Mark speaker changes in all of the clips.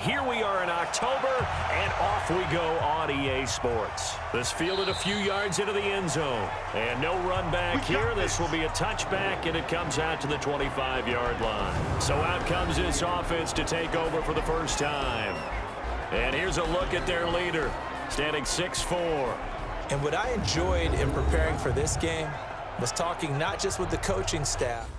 Speaker 1: Here we are in October, and off we go on EA Sports. This fielded a few yards into the end zone. And no run back here. This will be a touchback, and it comes out to the 25-yard line. So out comes this offense to take over for the first time. And here's a look at their leader, standing 6'4".
Speaker 2: And what I enjoyed in preparing for this game was talking not just with the coaching staff.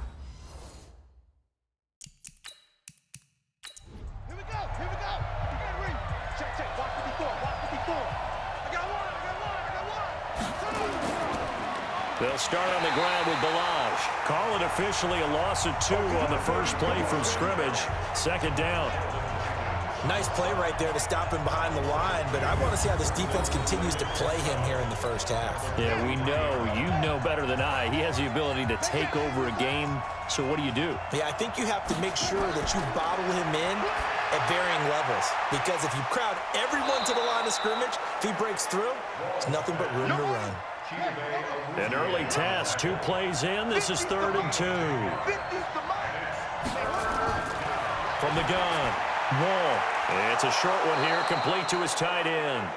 Speaker 1: They'll start on the ground with Balaj. Call it officially a loss of 2 on the first play from scrimmage. Second down.
Speaker 2: Nice play right there to stop him behind the line, but I want to see how this defense continues to play him here in the first half.
Speaker 1: Yeah, we know. You know better than I. He has the ability to take over a game, so what do you do?
Speaker 2: Yeah, I think you have to make sure that you bottle him in at varying levels, because if you crowd everyone to the line of scrimmage, if he breaks through, there's nothing but room to run.
Speaker 1: An early test, 2 plays in. This is 3rd and 2. From the gun, Wall. It's a short one here, complete to his tight end.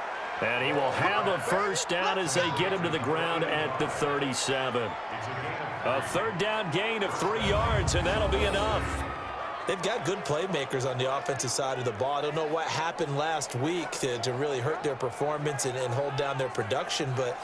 Speaker 1: And he will have a first down as they get him to the ground at the 37. A 3rd down gain of 3 yards, and that'll be enough.
Speaker 2: They've got good playmakers on the offensive side of the ball. I don't know what happened last week to really hurt their performance and hold down their production, but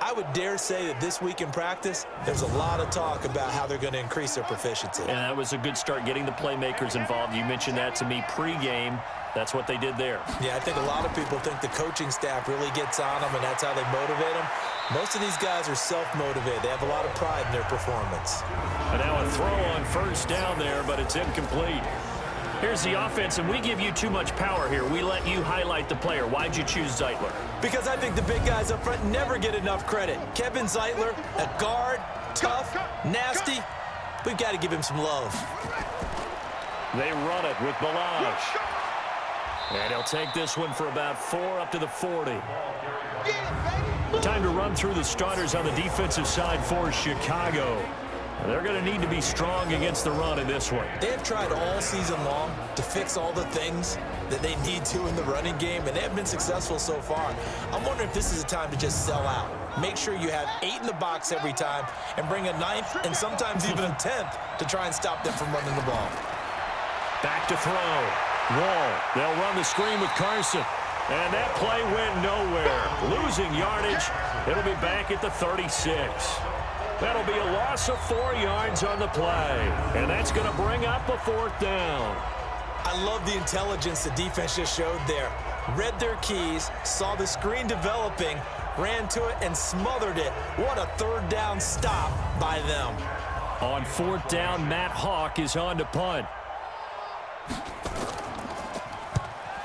Speaker 2: I would dare say that this week in practice, there's a lot of talk about how they're going to increase their proficiency.
Speaker 1: And that was a good start, getting the playmakers involved. You mentioned that to me pregame. That's what they did there.
Speaker 2: Yeah, I think a lot of people think the coaching staff really gets on them, and that's how they motivate them. Most of these guys are self-motivated. They have a lot of pride in their performance.
Speaker 1: And now a throw on first down there, but it's incomplete. Here's the offense, and we give you too much power here. We let you highlight the player. Why'd you choose Zeitler?
Speaker 2: Because I think the big guys up front never get enough credit. Kevin Zeitler, a guard, tough, nasty. We've got to give him some love.
Speaker 1: They run it with Balaj. And he'll take this one for about 4 up to the 40. Time to run through the starters on the defensive side for Chicago. They're going to need to be strong against the run in this one.
Speaker 2: They have tried all season long to fix all the things that they need to in the running game, and they have been successful so far. I'm wondering if this is a time to just sell out. Make sure you have 8 in the box every time and bring a 9th and sometimes even a 10th to try and stop them from running the ball.
Speaker 1: Back to throw. Wall. They'll run the screen with Carson. And that play went nowhere. Losing yardage. It'll be back at the 36. That'll be a loss of 4 yards on the play. And that's going to bring up a 4th down.
Speaker 2: I love the intelligence the defense just showed there. Read their keys, saw the screen developing, ran to it, and smothered it. What a 3rd down stop by them.
Speaker 1: On 4th down, Matt Hawk is on to punt.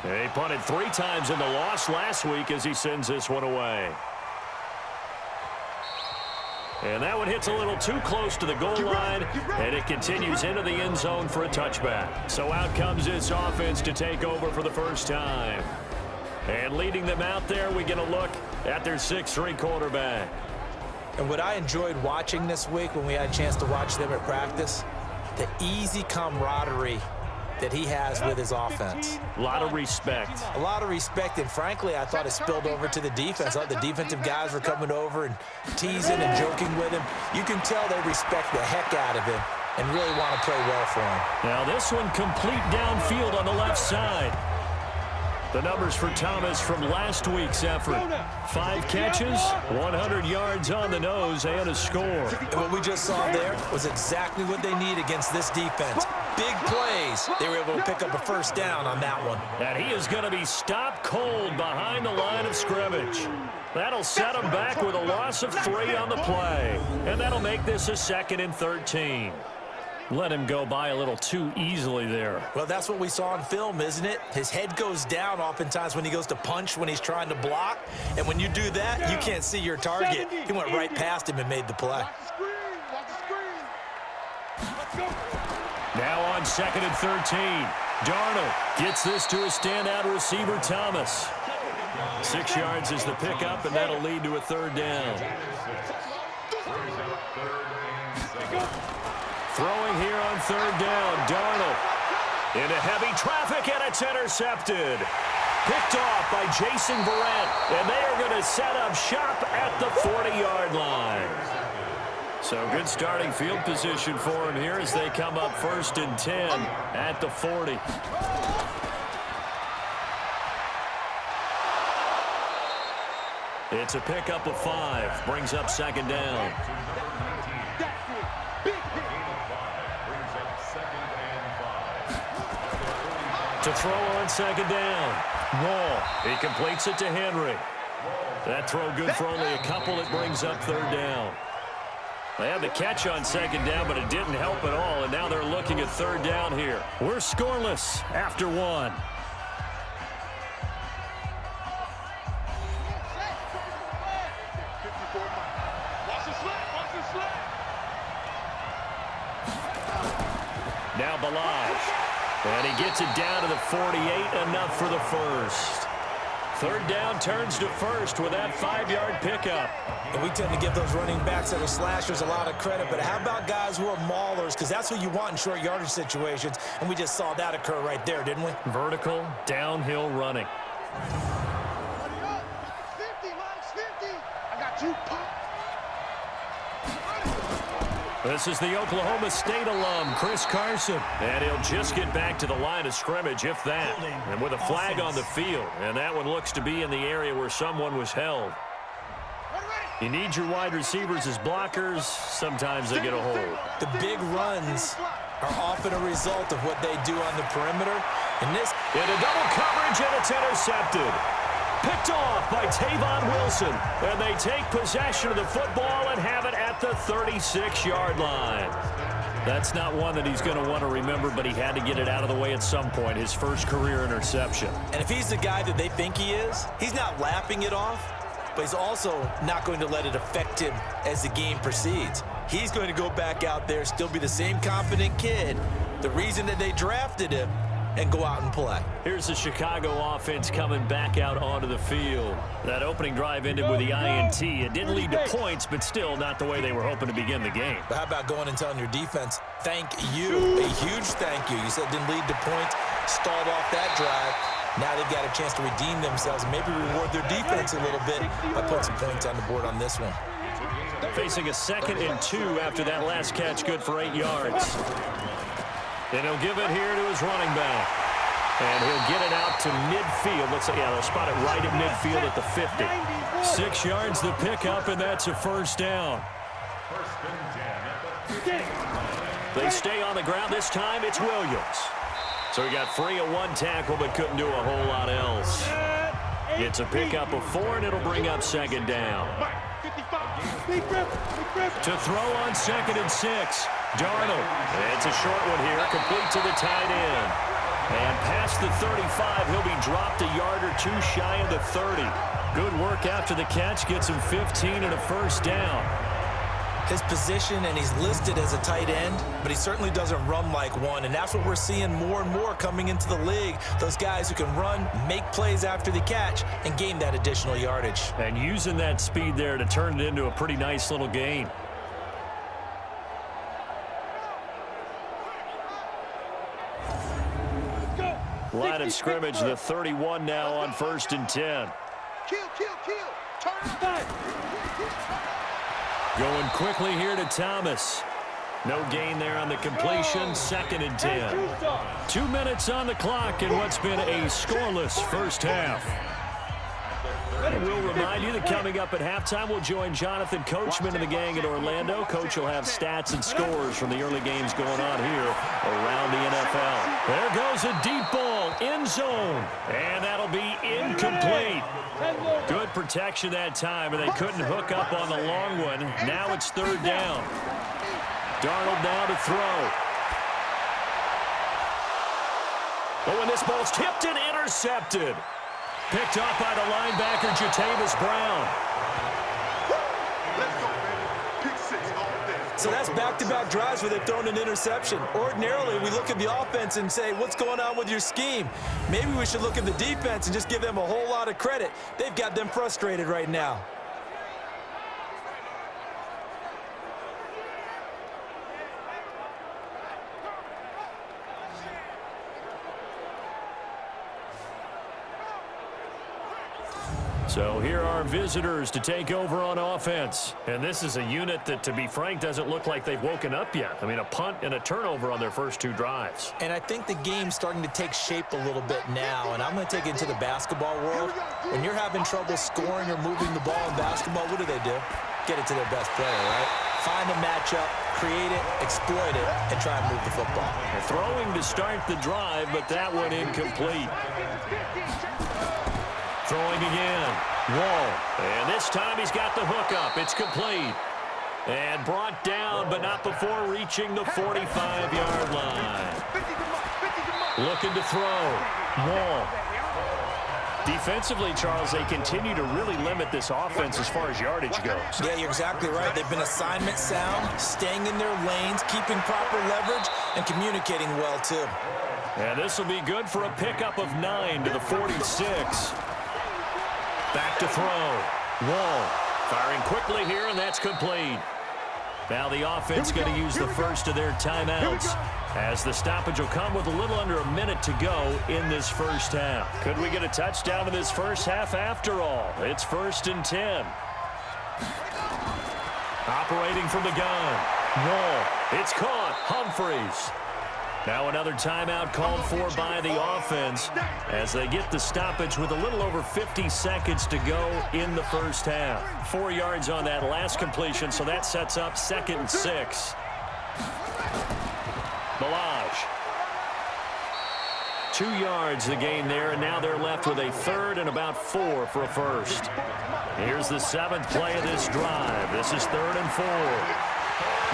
Speaker 1: He punted 3 times in the loss last week as he sends this one away. And that one hits a little too close to the goal line, and it continues into the end zone for a touchback. So out comes this offense to take over for the first time. And leading them out there, we get a look at their 6'3" quarterback.
Speaker 2: And what I enjoyed watching this week when we had a chance to watch them at practice, the easy camaraderie that he has with his offense.
Speaker 1: A lot of respect.
Speaker 2: A lot of respect, and frankly, I thought it spilled over to the defense. I thought the defensive guys were coming over and teasing and joking with him. You can tell they respect the heck out of him and really want to play well for him.
Speaker 1: Now this one complete downfield on the left side. The numbers for Thomas from last week's effort. 5 catches, 100 yards on the nose, and a score.
Speaker 2: And what we just saw there was exactly what they need against this defense. Big plays. They were able to pick up a first down on that one.
Speaker 1: And he is going to be stopped cold behind the line of scrimmage. That'll set him back with a loss of 3 on the play. And that'll make this a 2nd and 13. Let him go by a little too easily there.
Speaker 2: Well, that's what we saw on film, isn't it? His head goes down oftentimes when he goes to punch, when he's trying to block. And when you do that, you can't see your target. He went right past him and made the play.
Speaker 1: Now on 2nd and 13. Darnold gets this to a standout receiver, Thomas. 6 yards is the pickup, and that'll lead to a 3rd down. Throwing here on 3rd down, Darnold. Into heavy traffic, and it's intercepted. Picked off by Jason Verrett, and they are going to set up shop at the 40-yard line. So good starting field position for him here as they come up 1st and 10 at the 40. It's a pickup of 5, brings up 2nd down. To throw on 2nd down. Wall. He completes it to Henry. That throw good for only a couple. It brings up 3rd down. They had the catch on 2nd down, but it didn't help at all, and now they're looking at 3rd down here. We're scoreless after 1. Now Balaj. And he gets it down to the 48, enough for the first. 3rd down turns to 1st with that 5-yard pickup.
Speaker 2: And we tend to give those running backs that are slashers a lot of credit, but how about guys who are maulers? Because that's what you want in short yardage situations, and we just saw that occur right there, didn't we?
Speaker 1: Vertical, downhill running.
Speaker 3: 50, Miles, 50. I got you, Pop.
Speaker 1: This is the Oklahoma State alum, Chris Carson. And he'll just get back to the line of scrimmage, if that. And with a flag on the field. And that one looks to be in the area where someone was held. You need your wide receivers as blockers. Sometimes they get a hold.
Speaker 2: The big runs are often a result of what they do on the perimeter. And this
Speaker 1: into double coverage, and it's intercepted. Picked off by Tavon Wilson. And they take possession of the football and have it at the 36-yard line. That's not one that he's going to want to remember, but he had to get it out of the way at some point, his first career interception.
Speaker 2: And if he's the guy that they think he is, he's not laughing it off, but he's also not going to let it affect him as the game proceeds. He's going to go back out there, still be the same confident kid, the reason that they drafted him, and go out and play.
Speaker 1: Here's the Chicago offense coming back out onto the field. That opening drive ended with the INT. It didn't lead to points, but still not the way they were hoping to begin the game.
Speaker 2: But how about going and telling your defense, thank you, a huge thank you. You said it didn't lead to points, stalled off that drive. Now they've got a chance to redeem themselves and maybe reward their defense a little bit by putting some points on the board on this one.
Speaker 1: Facing a 2nd and 2 after that last catch, good for 8 yards. And he'll give it here to his running back. And he'll get it out to midfield. Looks like, yeah, they'll spot it right at midfield at the 50. 6 yards the pickup, and that's a 1st down. They stay on the ground. This time it's Williams. So he got free of 1 tackle, but couldn't do a whole lot else. It's a pickup of 4, and it'll bring up 2nd down. To throw on 2nd and 6. Darnold. It's a short one here, complete to the tight end. And past the 35, he'll be dropped a yard or 2 shy of the 30. Good work after the catch, gets him 15 and a 1st down.
Speaker 2: His position, and he's listed as a tight end, but he certainly doesn't run like one, and that's what we're seeing more and more coming into the league. Those guys who can run, make plays after the catch, and gain that additional yardage.
Speaker 1: And using that speed there to turn it into a pretty nice little gain. Line of scrimmage, the 31 now on 1st and 10.
Speaker 3: Kill. Turn back.
Speaker 1: Going quickly here to Thomas. No gain there on the completion, 2nd and 10. 2 minutes on the clock in what's been a scoreless first half. And we'll remind you that coming up at halftime, we'll join Jonathan Coachman and the gang at Orlando. Coach will have stats and scores from the early games going on here around the NFL. There goes a deep ball, end zone, and that'll be incomplete. Good protection that time, and they couldn't hook up on the long one. Now it's 3rd down. Darnold now to throw. Oh, and this ball's tipped and intercepted. Picked up by the linebacker, Jatavis Brown.
Speaker 2: So that's back-to-back drives where they've thrown an interception. Ordinarily, we look at the offense and say, what's going on with your scheme? Maybe we should look at the defense and just give them a whole lot of credit. They've got them frustrated right now.
Speaker 1: So here are visitors to take over on offense. And this is a unit that, to be frank, doesn't look like they've woken up yet. I mean, a punt and a turnover on their first 2 drives.
Speaker 2: And I think the game's starting to take shape a little bit now. And I'm going to take it into the basketball world. When you're having trouble scoring or moving the ball in basketball, what do? Get it to their best player, right? Find a matchup, create it, exploit it, and try and move the football.
Speaker 1: Throwing to start the drive, but that one incomplete. Throwing again. Wall. And this time he's got the hook up. It's complete. And brought down, but not before reaching the 45-yard line. Looking to throw. Wall. Defensively, Charles, they continue to really limit this offense as far as yardage goes.
Speaker 2: Yeah, you're exactly right. They've been assignment sound, staying in their lanes, keeping proper leverage, and communicating well, too.
Speaker 1: And this will be good for a pickup of 9 to the 46. Back to throw. Wall firing quickly here, and that's complete. Now the offense going to use the first of their timeouts, as the stoppage will come with a little under a minute to go in this first half. Could we get a touchdown in this first half after all? It's 1st and 10. Operating from the gun. Wall. It's caught. Humphreys. Now another timeout called for by the offense as they get the stoppage with a little over 50 seconds to go in the first half. 4 yards on that last completion, so that sets up 2nd and 6. Balaj. 2 yards the gain there, and now they're left with a 3rd and about 4 for a first. Here's the 7th play of this drive. This is 3rd and 4.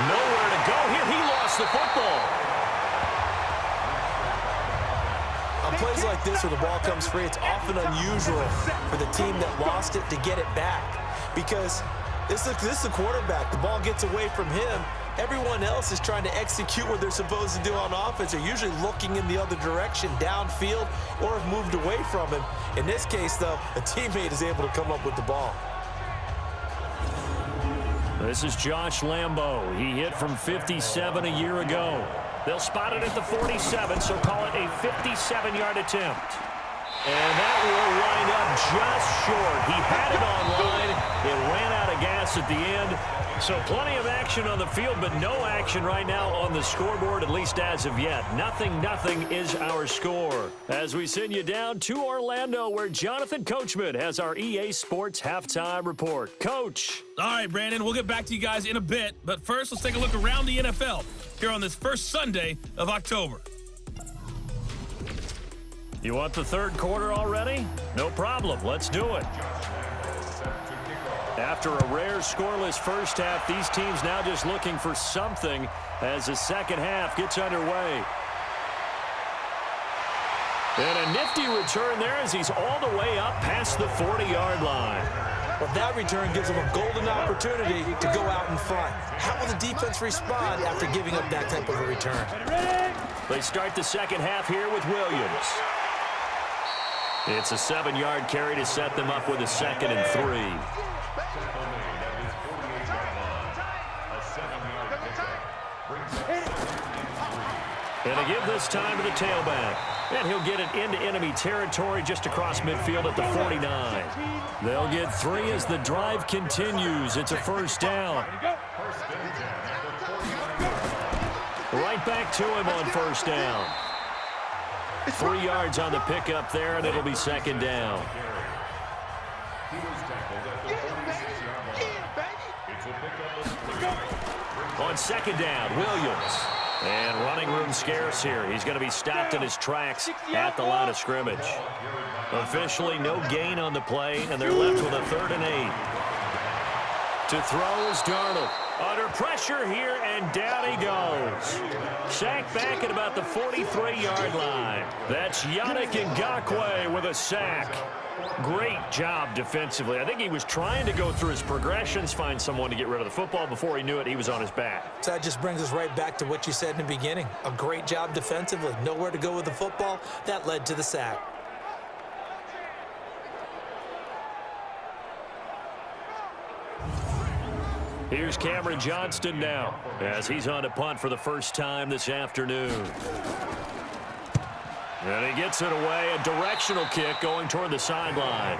Speaker 1: Nowhere to go here. He lost the football.
Speaker 2: On plays like this where the ball comes free, it's often unusual for the team that lost it to get it back, because this is the quarterback. The ball gets away from him. Everyone else is trying to execute what they're supposed to do on offense. They're usually looking in the other direction, downfield, or have moved away from him. In this case, though, a teammate is able to come up with the ball.
Speaker 1: This is Josh Lambo. He hit from 57 a year ago. They'll spot it at the 47, so call it a 57-yard attempt. And that will wind up just short. He had it on line. It ran out of gas at the end. So plenty of action on the field, but no action right now on the scoreboard, at least as of yet. 0-0 is our score. As we send you down to Orlando, where Jonathan Coachman has our EA Sports Halftime Report. Coach.
Speaker 4: All right, Brandon, we'll get back to you guys in a bit. But first, let's take a look around the NFL here on this first Sunday of October.
Speaker 1: You want the third quarter already? No problem. Let's do it. After a rare scoreless first half, these teams now just looking for something as the second half gets underway. And a nifty return there as he's all the way up past the 40-yard line.
Speaker 2: Well, that return gives them a golden opportunity to go out in front. How will the defense respond after giving up that type of a return?
Speaker 1: They start the second half here with Williams. It's a 7-yard carry to set them up with a 2nd and 3. And they give this time to the tailback. And he'll get it into enemy territory just across midfield at the 49. They'll get 3 as the drive continues. It's a first down. Right back to him on first down. 3 yards on the pickup there, and it'll be second down. On second down, Williams. And running room scarce here. He's going to be stopped in his tracks at the line of scrimmage. Officially no gain on the play, and they're left with a 3rd and 8. To throw is Darnold. Under pressure here, and down he goes. Sacked back at about the 43-yard line. That's Yannick Ngakoue with a sack. Great job defensively. I think he was trying to go through his progressions, find someone to get rid of the football. Before he knew it, he was on his back.
Speaker 2: So that just brings us right back to what you said in the beginning. A great job defensively. Nowhere to go with the football. That led to the sack.
Speaker 1: Here's Cameron Johnston now as he's on to punt for the first time this afternoon. And he gets it away, a directional kick going toward the sideline.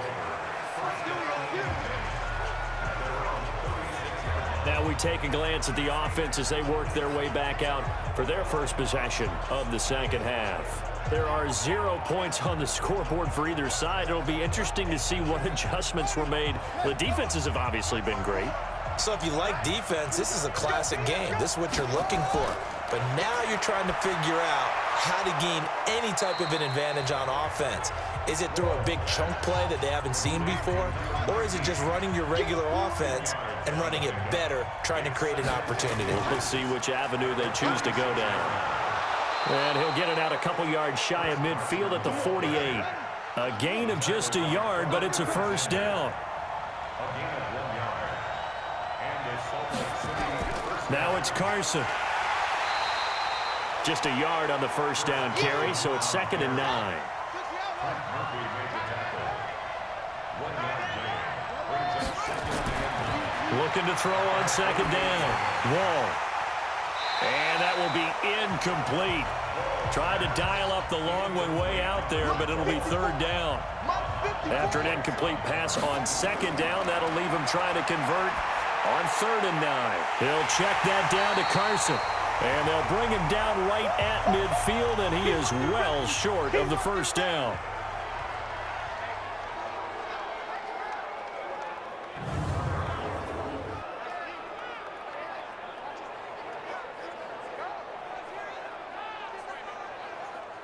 Speaker 1: Now we take a glance at the offense as they work their way back out for their first possession of the second half. There are 0 points on the scoreboard for either side. It'll be interesting to see what adjustments were made. The defenses have obviously been great.
Speaker 2: So if you like defense, this is a classic game. This is what you're looking for. But now you're trying to figure out how to gain any type of an advantage on offense. Is it through a big chunk play that they haven't seen before? Or is it just running your regular offense and running it better, trying to create an opportunity?
Speaker 1: We'll see which avenue they choose to go down. And he'll get it out a couple yards shy of midfield at the 48. A gain of just a yard, but it's a first down. Now it's Carson. Just a yard on the first down carry, so it's 2nd and 9. Looking to throw on 2nd down. Wall. And that will be incomplete. Tried to dial up the long one way out there, but it'll be 3rd down. After an incomplete pass on 2nd down, that'll leave him trying to convert on 3rd and 9. He'll check that down to Carson. And they'll bring him down right at midfield, and he is well short of the first down.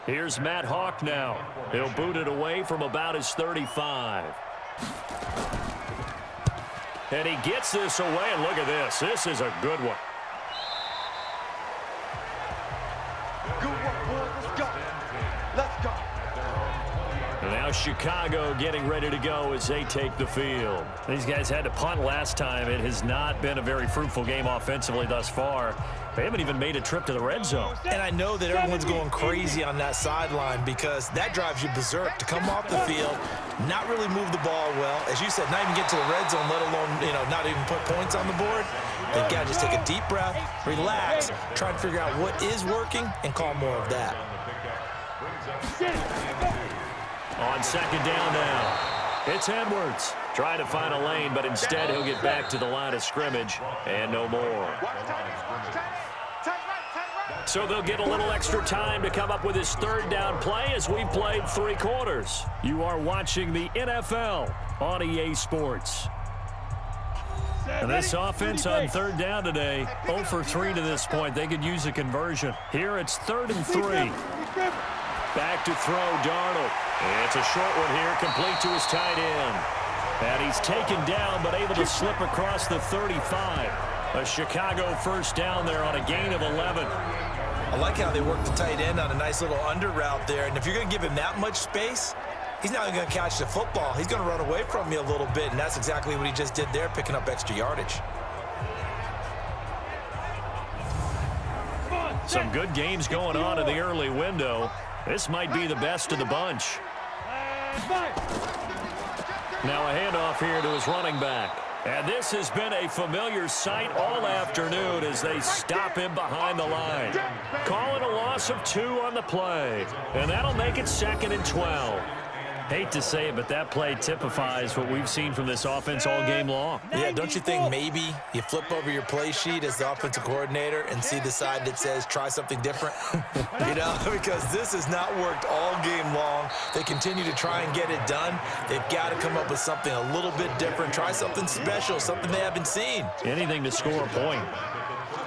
Speaker 1: Here's Matt Hawk now. He'll boot it away from about his 35. And he gets this away, and look at this. This is a good one.
Speaker 3: Good work, boys. Let's go. Let's go.
Speaker 1: And now Chicago getting ready to go as they take the field. These guys had to punt last time. It has not been a very fruitful game offensively thus far. They haven't even made a trip to the red zone.
Speaker 2: And I know that everyone's going crazy on that sideline because that drives you berserk to come off the field, not really move the ball well. As you said, not even get to the red zone, let alone, not even put points on the board. They've got to just take a deep breath, relax, try to figure out what is working, and call more of that.
Speaker 1: On 2nd down now, it's Edwards. Trying to find a lane, but instead he'll get back to the line of scrimmage and no more. So they'll get a little extra time to come up with his 3rd down play as we played 3 quarters. You are watching the NFL on EA Sports. And this offense on 3rd down today, 0 for 3 to this point. They could use a conversion. Here it's 3rd and 3. Back to throw, Darnold. It's a short one here, complete to his tight end. And he's taken down, but able to slip across the 35. A Chicago first down there on a gain of 11.
Speaker 2: I like how they work the tight end on a nice little under route there. And if you're going to give him that much space, he's not going to catch the football. He's going to run away from you a little bit, and that's exactly what he just did there, picking up extra yardage.
Speaker 1: Some good games going on in the early window. This might be the best of the bunch. Now a handoff here to his running back. And this has been a familiar sight all afternoon as they stop him behind the line. Calling a loss of 2 on the play. And that'll make it 2nd and 12. Hate to say it, but that play typifies what we've seen from this offense all game long.
Speaker 2: Yeah, don't you think maybe you flip over your play sheet as the offensive coordinator and see the side that says try something different? Because this has not worked all game long. They continue to try and get it done. They've got to come up with something a little bit different. Try something special, something they haven't seen.
Speaker 1: Anything to score a point.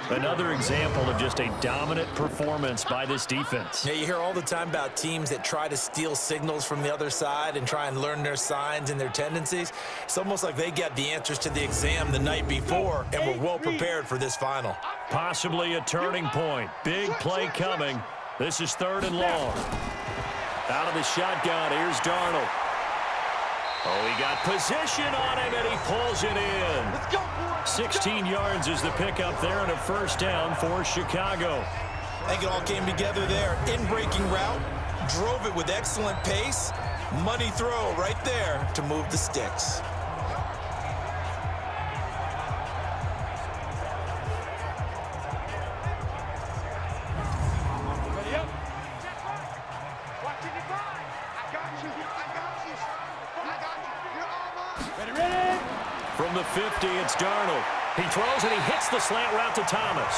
Speaker 1: Another example of just a dominant performance by this defense.
Speaker 2: Yeah, you hear all the time about teams that try to steal signals from the other side and try and learn their signs and their tendencies. It's almost like they got the answers to the exam the night before and were well prepared for this final.
Speaker 1: Possibly a turning point. Big play coming. This is 3rd and long. Out of the shotgun, here's Darnold. Oh, he got position on him, and he pulls it in.
Speaker 3: Let's go, boys.
Speaker 1: 16 yards is the pickup there, and a first down for Chicago.
Speaker 2: I think it all came together there. In-breaking route, drove it with excellent pace. Money throw right there to move the sticks.
Speaker 1: from the 50, it's Darnold. He throws and he hits the slant route to Thomas.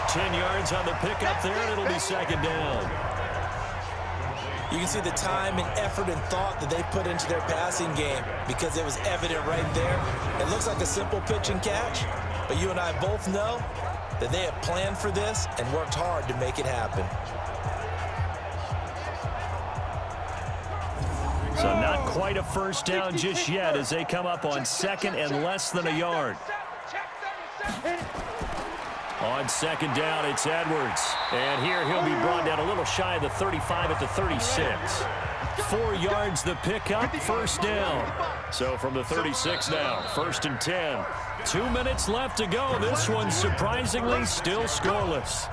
Speaker 1: 10 yards on the pickup there, and it'll be second down.
Speaker 2: You can see the time and effort and thought that they put into their passing game because it was evident right there. It looks like a simple pitch and catch, but you and I both know that they have planned for this and worked hard to make it happen.
Speaker 1: So not quite a first down just yet as they come up on second and less than a yard. On second down, it's Edwards. And here he'll be brought down a little shy of the 35 at the 36. 4 yards the pickup, first down. So from the 36 now, first and 10. 2 minutes left to go. This one surprisingly still scoreless.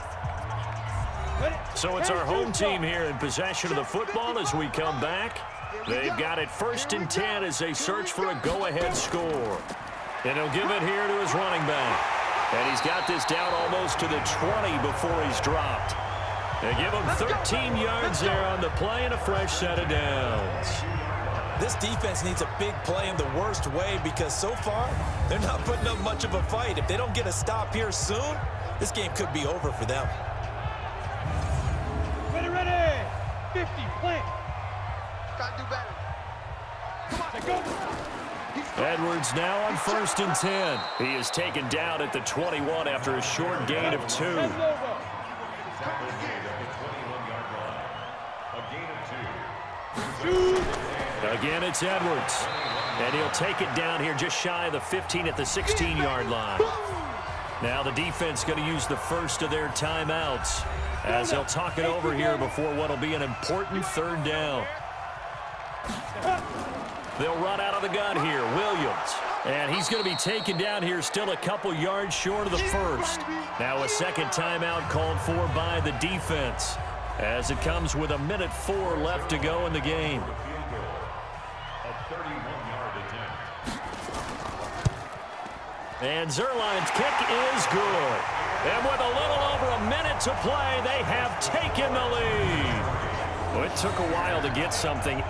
Speaker 1: So it's our home team here in possession of the football as we come back. They've got it first and 10 as they search for a go-ahead score. And he'll give it here to his running back. And he's got this down almost to the 20 before he's dropped. They give him 13 yards there on the play and a fresh set of downs.
Speaker 2: This defense needs a big play in the worst way because so far they're not putting up much of a fight. If they don't get a stop here soon, this game could be over for them.
Speaker 3: Ready. 50, play. Got to do better. Come on, go.
Speaker 1: Edwards now on first and 10. He is taken down at the 21 after a short gain of 2. Again, it's Edwards. And he'll take it down here just shy of the 15 at the 16-yard line. Now the defense going to use the first of their timeouts as they'll talk it over here before what will be an important third down. They'll run out of the gun here, Williams. And he's going to be taken down here still a couple yards short of the first. Now a second timeout called for by the defense as it comes with 1:04 left to go in the game. And Zerline's kick is good. And with a little over a minute to play, they have taken the lead. Well, it took a while to get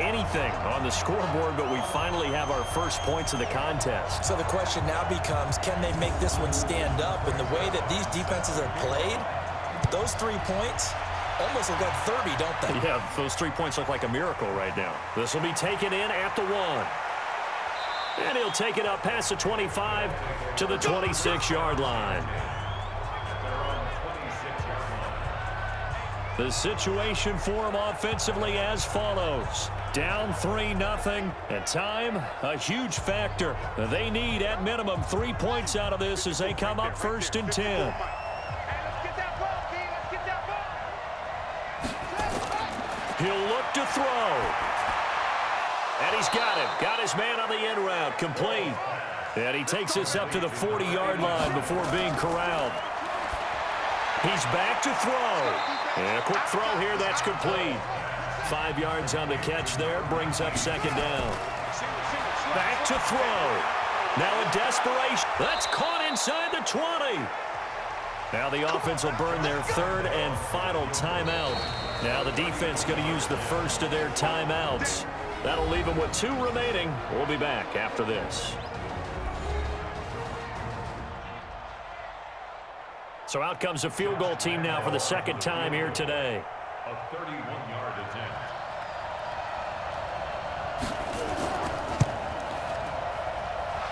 Speaker 1: anything on the scoreboard, but we finally have our first points of the contest.
Speaker 2: So the question now becomes, can they make this one stand up? And the way that these defenses are played, those 3 points almost look like 30, don't they?
Speaker 1: Yeah, those 3 points look like a miracle right now. This will be taken in at the 1. And he'll take it up past the 25 to the 26-yard line. The situation for him offensively as follows. Down 3-0, and time, a huge factor. They need, at minimum, 3 points out of this as they come up first and 10. He'll look to throw. And he's got him. Got his man on the end route, complete. And he takes this up to the 40-yard line before being corralled. He's back to throw. And a quick throw here, that's complete. 5 yards on the catch there, brings up second down. Back to throw. Now in desperation. That's caught inside the 20. Now the offense will burn their third and final timeout. Now the defense going to use the first of their timeouts. That'll leave them with 2 remaining. We'll be back after this. So out comes the field goal team now for the second time here today.
Speaker 5: A 31-yard attempt.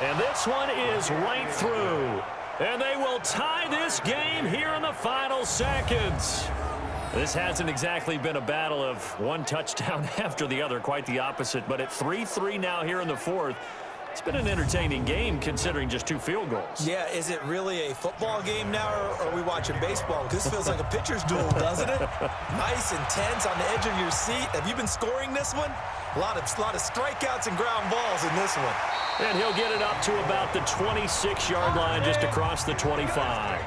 Speaker 1: And this one is right through. And they will tie this game here in the final seconds. This hasn't exactly been a battle of one touchdown after the other, quite the opposite. But at 3-3 now here in the fourth, it's been an entertaining game considering just 2 field goals.
Speaker 2: Yeah, is it really a football game now, or are we watching baseball? This feels like a pitcher's duel, doesn't it? Nice and tense on the edge of your seat. Have you been scoring this one? A lot of strikeouts and ground balls in this one.
Speaker 1: And he'll get it up to about the 26-yard line just across the 25.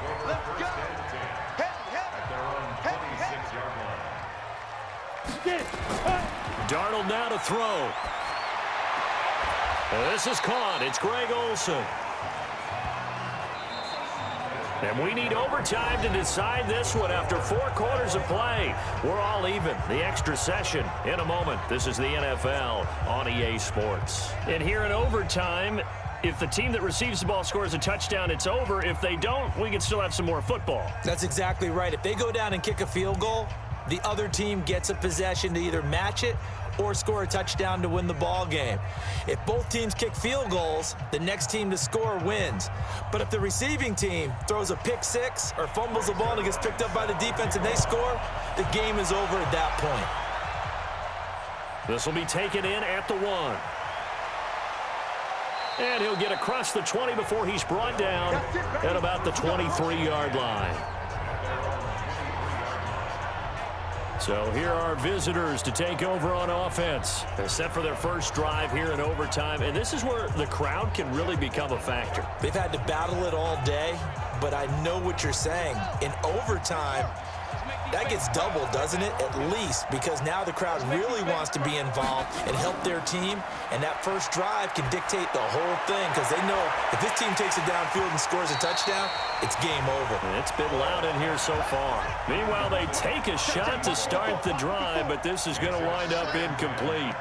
Speaker 1: Darnold now to throw. This is caught. It's Greg Olsen. And we need overtime to decide this one after 4 quarters of play. We're all even. The extra session in a moment. This is the NFL on EA Sports. And here in overtime, If the team that receives the ball scores a touchdown, it's over. If they don't, we can still have some more football.
Speaker 2: That's exactly right. If they go down and kick a field goal, the other team gets a possession to either match it or score a touchdown to win the ball game. If both teams kick field goals, the next team to score wins. But if the receiving team throws a pick six or fumbles the ball and it gets picked up by the defense and they score, the game is over at that point.
Speaker 1: This will be taken in at the 1. And he'll get across the 20 before he's brought down at about the 23-yard line. So here are visitors to take over on offense. They're set for their first drive here in overtime, and this is where the crowd can really become a factor.
Speaker 2: They've had to battle it all day, but I know what you're saying. In overtime, that gets doubled, doesn't it? At least, because now the crowd really wants to be involved and help their team, and that first drive can dictate the whole thing because they know if this team takes it downfield and scores a touchdown, it's game over.
Speaker 1: And it's been loud in here so far. Meanwhile, they take a shot to start the drive, but this is going to wind up incomplete.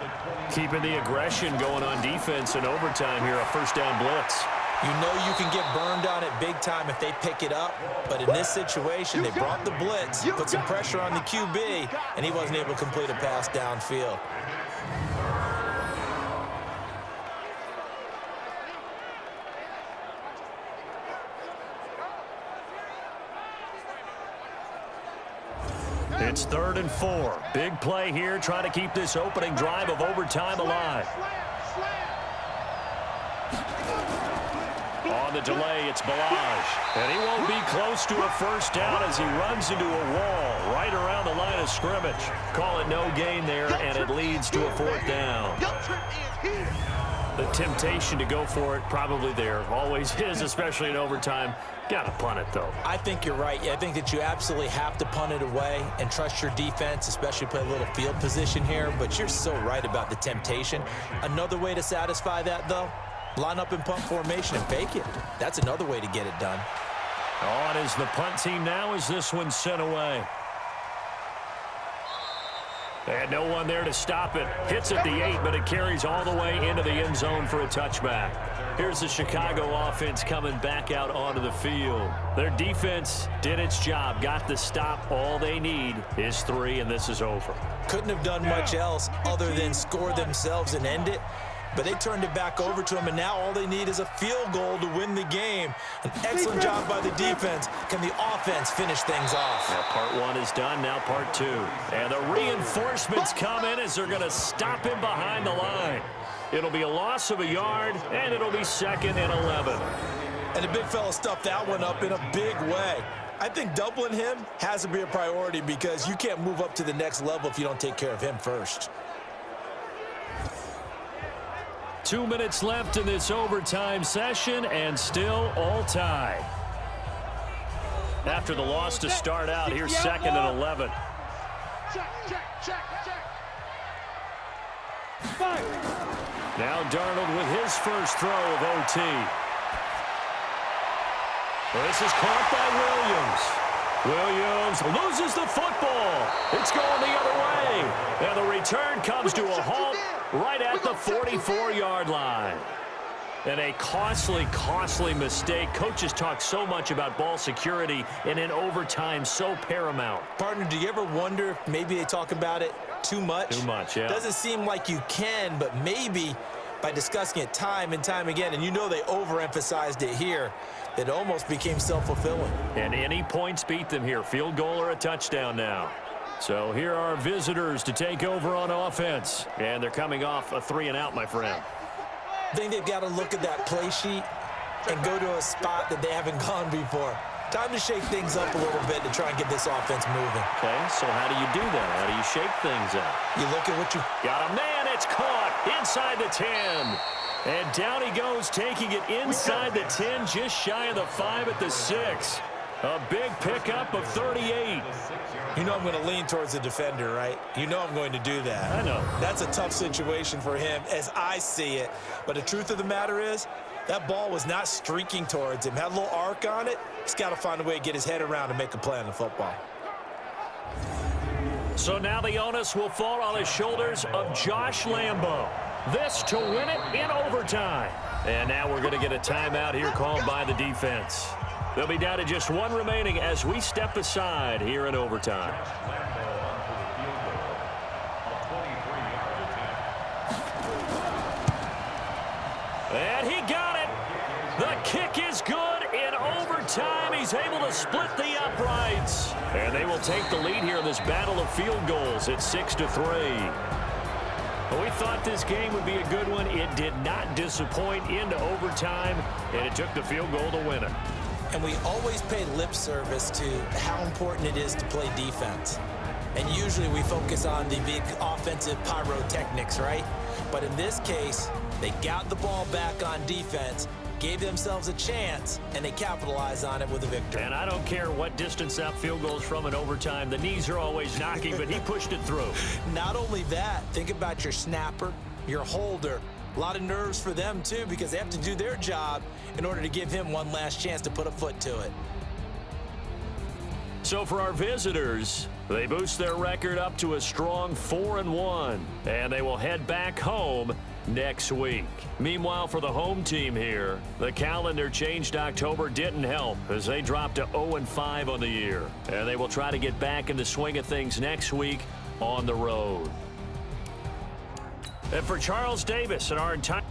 Speaker 1: Keeping the aggression going on defense in overtime here, a first down blitz.
Speaker 2: You know you can get burned on it big time if they pick it up, but in this situation, they brought the blitz, put some pressure on the QB, and he wasn't able to complete a pass downfield.
Speaker 1: It's 3rd and 4. Big play here, trying to keep this opening drive of overtime alive. On the delay, it's Balaj. And he won't be close to a first down as he runs into a wall right around the line of scrimmage. Call it no gain there, and it leads to a 4th down. The temptation to go for it probably there. Always is, especially in overtime. Got to punt it, though.
Speaker 2: I think you're right. I think that you absolutely have to punt it away and trust your defense, especially play a little field position here. But you're so right about the temptation. Another way to satisfy that, though, line up in punt formation and fake it. That's another way to get it done.
Speaker 1: On is the punt team now as this one's sent away. They had no one there to stop it. Hits at the 8, but it carries all the way into the end zone for a touchback. Here's the Chicago offense coming back out onto the field. Their defense did its job, got the stop. All they need is 3, and this is over.
Speaker 2: Couldn't have done much else other than score themselves and end it. But they turned it back over to him, and now all they need is a field goal to win the game. An excellent job by the defense. Can the offense finish things off?
Speaker 1: Now part 1 is done, now part 2. And the reinforcements come in as they're going to stop him behind the line. It'll be a loss of a yard, and it'll be 2nd and 11.
Speaker 2: And the big fella stuffed that one up in a big way. I think doubling him has to be a priority because you can't move up to the next level if you don't take care of him first.
Speaker 1: 2 minutes left in this overtime session, and still all tied. After the loss to start out, here's 2nd and 11. Now Darnold with his first throw of OT. This is caught by Williams. Williams loses the football. It's going the other way. And the return comes to a halt right at the 44-yard line. And a costly mistake. Coaches talk so much about ball security, and in overtime, so paramount.
Speaker 2: Partner, do you ever wonder if maybe they talk about it too much?
Speaker 1: Too much, yeah.
Speaker 2: Doesn't seem like you can, but maybe by discussing it time and time again, and you know they overemphasized it here, it almost became self-fulfilling.
Speaker 1: And any points beat them here. Field goal or a touchdown now. So here are visitors to take over on offense. And they're coming off a 3-and-out, my friend.
Speaker 2: I think they've got to look at that play sheet and go to a spot that they haven't gone before. Time to shake things up a little bit to try and get this offense moving.
Speaker 1: Okay, so how do you do that? How do you shake things up?
Speaker 2: You look at what you...
Speaker 1: Got a man, it's caught inside the 10. And down he goes, taking it inside the 10, just shy of the 5 at the 6. A big pickup of 38.
Speaker 2: You know I'm going to lean towards the defender, right? You know I'm going to do that.
Speaker 1: I know.
Speaker 2: That's a tough situation for him as I see it. But the truth of the matter is, that ball was not streaking towards him. Had a little arc on it. He's got to find a way to get his head around and make a play on the football.
Speaker 1: So now the onus will fall on the shoulders of Josh Lambo. This to win it in overtime. And now we're going to get a timeout here called by the defense. They'll be down to just one remaining as we step aside here in overtime. And he got it. The kick is good in overtime. He's able to split the uprights. And they will take the lead here in this battle of field goals at 6-3. Well, we thought this game would be a good one. It did not disappoint into overtime, and it took the field goal to win it.
Speaker 2: And we always pay lip service to how important it is to play defense. And usually we focus on the big offensive pyrotechnics, right? But in this case, they got the ball back on defense, gave themselves a chance, and they capitalized on it with a victory.
Speaker 1: And I don't care what distance that field goes from in overtime. The knees are always knocking, but he pushed it through.
Speaker 2: Not only that, think about your snapper, your holder. A lot of nerves for them, too, because they have to do their job in order to give him one last chance to put a foot to it.
Speaker 1: So for our visitors, they boost their record up to a strong 4-1, and they will head back home next week. Meanwhile, for the home team here, the calendar changed October didn't help as they dropped to 0-5 on the year. And they will try to get back in the swing of things next week on the road. And for Charles Davis and our entire